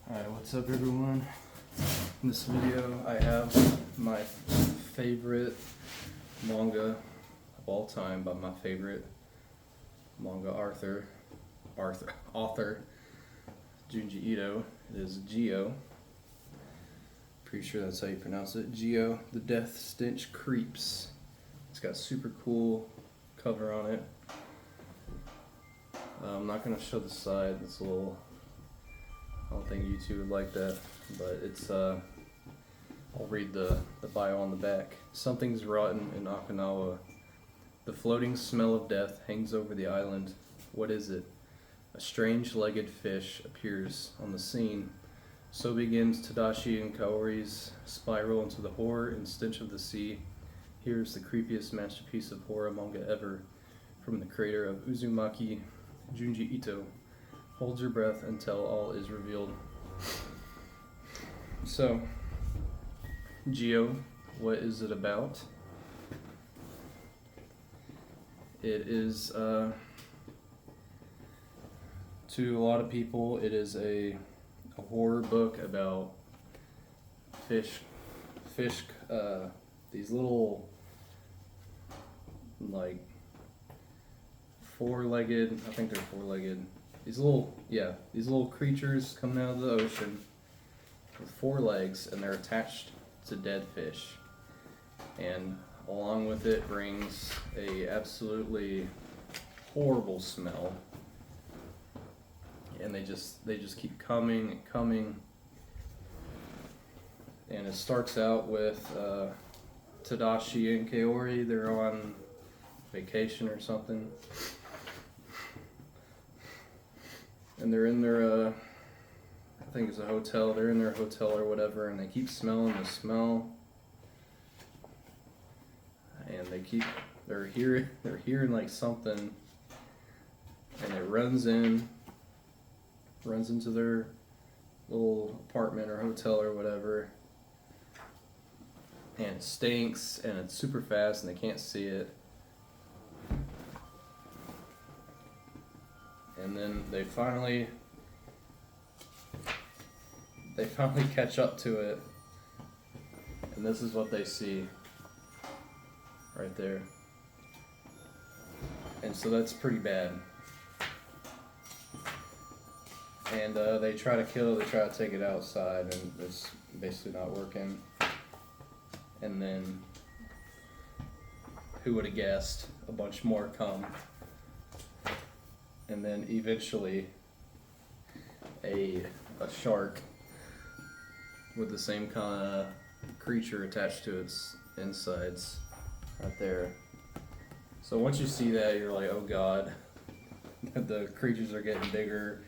Alright, what's up everyone? In this video I have my favorite manga of all time by my favorite manga author, Junji Ito. It is Geo. Pretty sure that's how you pronounce it. Geo, The Death Stench Creeps. It's got super cool cover on it. I'm not going to show the side, it's a little... I don't think YouTube would like that, but it's, I'll read the bio on the back. Something's rotten in Okinawa. The floating smell of death hangs over the island. What is it? A strange legged fish appears on the scene. So begins Tadashi and Kaori's spiral into the horror and stench of the sea. Here's the creepiest masterpiece of horror manga ever, from the creator of Uzumaki, Junji Ito. Hold your breath until all is revealed. So, Geo, what is it about? It is, to a lot of people, it is a horror book about fish, these little, like, four-legged, I think they're four-legged, these little creatures coming out of the ocean with four legs, and they're attached to dead fish. And along with it brings a absolutely horrible smell. And they just keep coming and coming. And it starts out with Tadashi and Kaori. They're on vacation or something. And they're in their, I think it's a hotel, they're in their hotel or whatever, and they keep smelling the smell. And they're hearing like something, and it runs into their little apartment or hotel or whatever. And it stinks, and it's super fast, and they can't see it. And then they finally catch up to it, and this is what they see right there. And so that's pretty bad. And they try to kill it, they try to take it outside, and it's basically not working. And then, who would have guessed, a bunch more come. And then eventually a shark with the same kind of creature attached to its insides right there. So once you see that, you're like, oh god, the creatures are getting bigger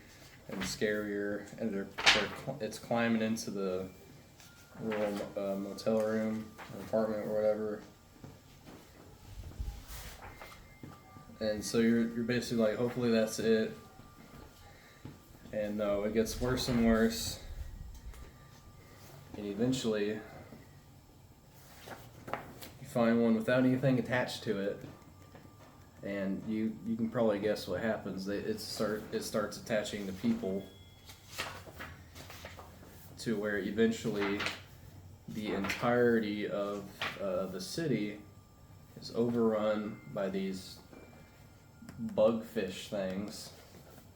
and scarier, and it's climbing into the little motel room or apartment or whatever. And so you're basically like, hopefully that's it. And no, it gets worse and worse. And eventually, you find one without anything attached to it. And you can probably guess what happens. It starts attaching to people, to where eventually the entirety of the city is overrun by these bug fish things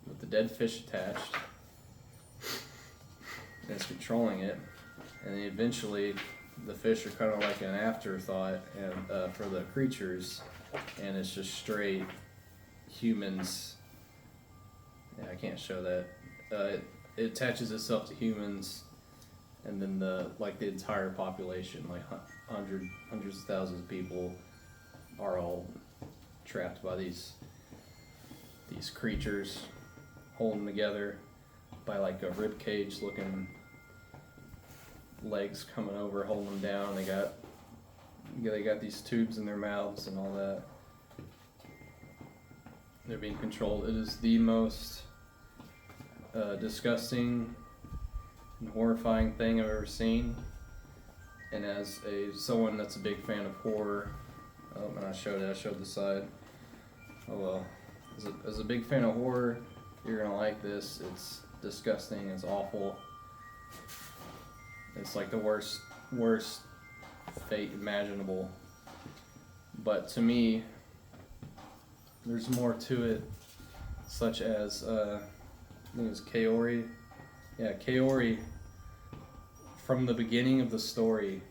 with the dead fish attached, and it's controlling it. And then eventually the fish are kind of like an afterthought and for the creatures, and it's just straight humans. Yeah, I can't show that. It attaches itself to humans, and then the entire population, like hundreds of thousands of people, are all trapped by these creatures, holding together by like a rib cage looking legs coming over, holding them down. They got these tubes in their mouths and all that. They're being controlled. It is the most disgusting and horrifying thing I've ever seen. And as someone that's a big fan of horror, and I showed the side. Oh well. As a big fan of horror, you're gonna like this. It's disgusting, it's awful, It's like the worst fate imaginable. But to me, there's more to it, such as I think it was Kaori. Yeah, Kaori. From the beginning of the story,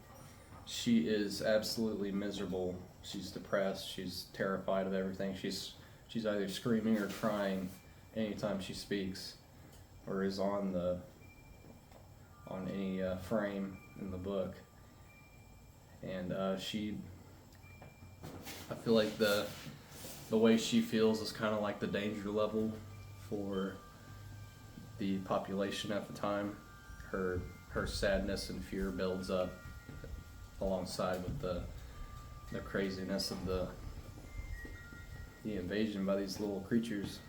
she is absolutely miserable. She's depressed. She's terrified of everything. She's either screaming or crying anytime she speaks, or is on any frame in the book. And I feel like the way she feels is kind of like the danger level for the population at the time. Her sadness and fear builds up alongside with the craziness of the invasion by these little creatures,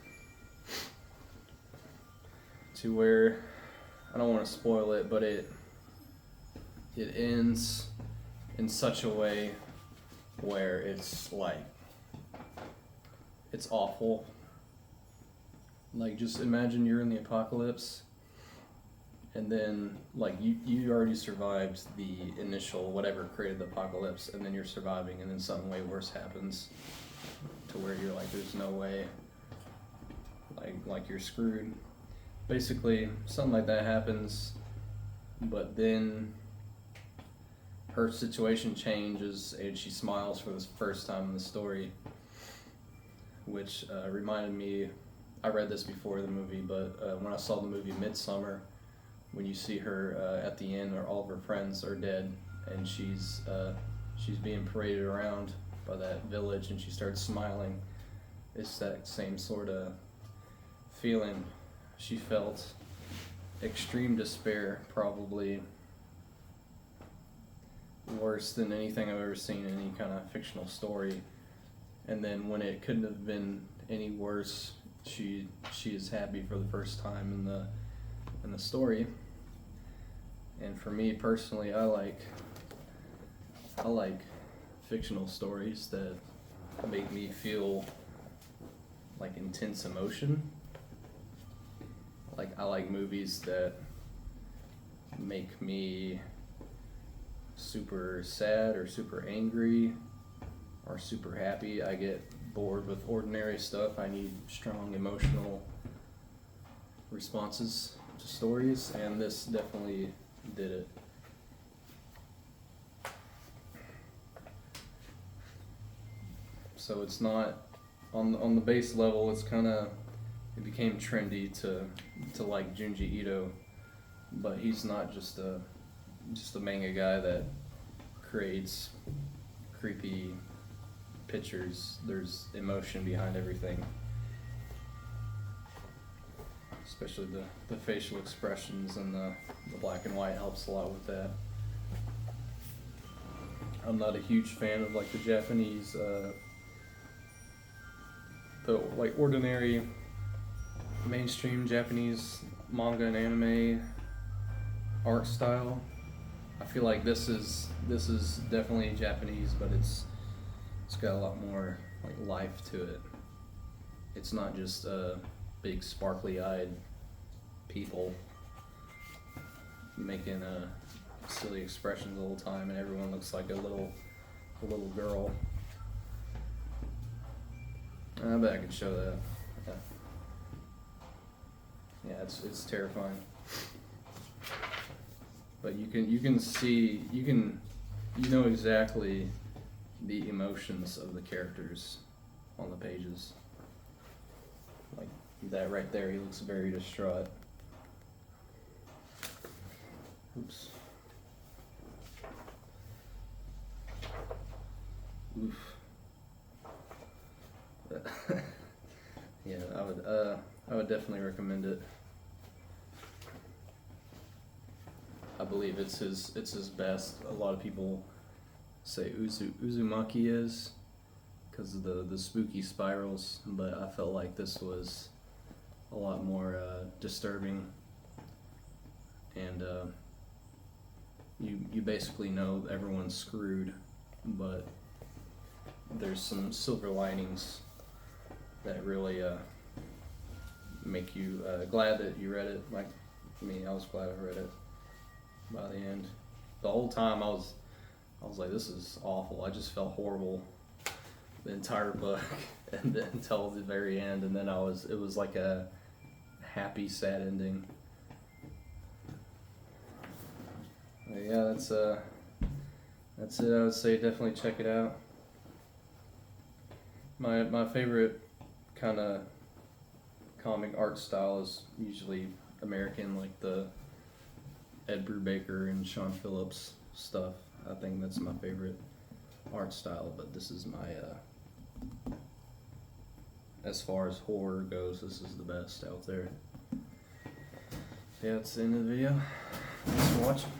to where I don't want to spoil it, but it ends in such a way where it's like, it's awful. Like, just imagine you're in the apocalypse, and then like you already survived the initial whatever created the apocalypse, and then you're surviving, and then something way worse happens to where you're like, there's no way, like you're screwed. Basically, something like that happens, but then her situation changes and she smiles for the first time in the story, which reminded me, I read this before the movie, but when I saw the movie Midsummer, when you see her at the end, where all of her friends are dead, and she's being paraded around by that village, and she starts smiling. It's that same sort of feeling. She felt extreme despair, probably worse than anything I've ever seen in any kind of fictional story. And then when it couldn't have been any worse, she is happy for the first time in the story. And for me personally, I like fictional stories that make me feel like intense emotion. Like, I like movies that make me super sad or super angry or super happy. I get bored with ordinary stuff. I need strong emotional responses to stories, and this definitely did it. So it's not on the base level. It's kind of, it became trendy to like Junji Ito, but he's not just a manga guy that creates creepy pictures. There's emotion behind everything, especially the facial expressions, and the black and white helps a lot with that. I'm not a huge fan of like the Japanese, the like ordinary mainstream Japanese manga and anime art style. I feel like this is definitely Japanese, but it's got a lot more like life to it. It's not just big sparkly-eyed people making silly expressions all the time, and everyone looks like a little girl. I bet I could show that. Yeah, it's terrifying. But you can see, you know exactly the emotions of the characters on the pages. Like that right there, he looks very distraught. Oops. Oof. Yeah, I would definitely recommend it. I believe it's his best. A lot of people say Uzumaki is because of the spooky spirals, but I felt like this was a lot more disturbing, and you basically know everyone's screwed, but there's some silver linings that really make you glad that you read it. Like me, I was glad I read it. by the end. The whole time I was like, this is awful. I just felt horrible the entire book, and then until the very end, and then it was like a happy, sad ending. But yeah, that's it. I would say definitely check it out. My favorite kind of comic art style is usually American, like the Ed Brubaker and Sean Phillips stuff. I think that's my favorite art style, but this is my as far as horror goes, this is the best out there. Yeah, that's the end of the video. Thanks for watching.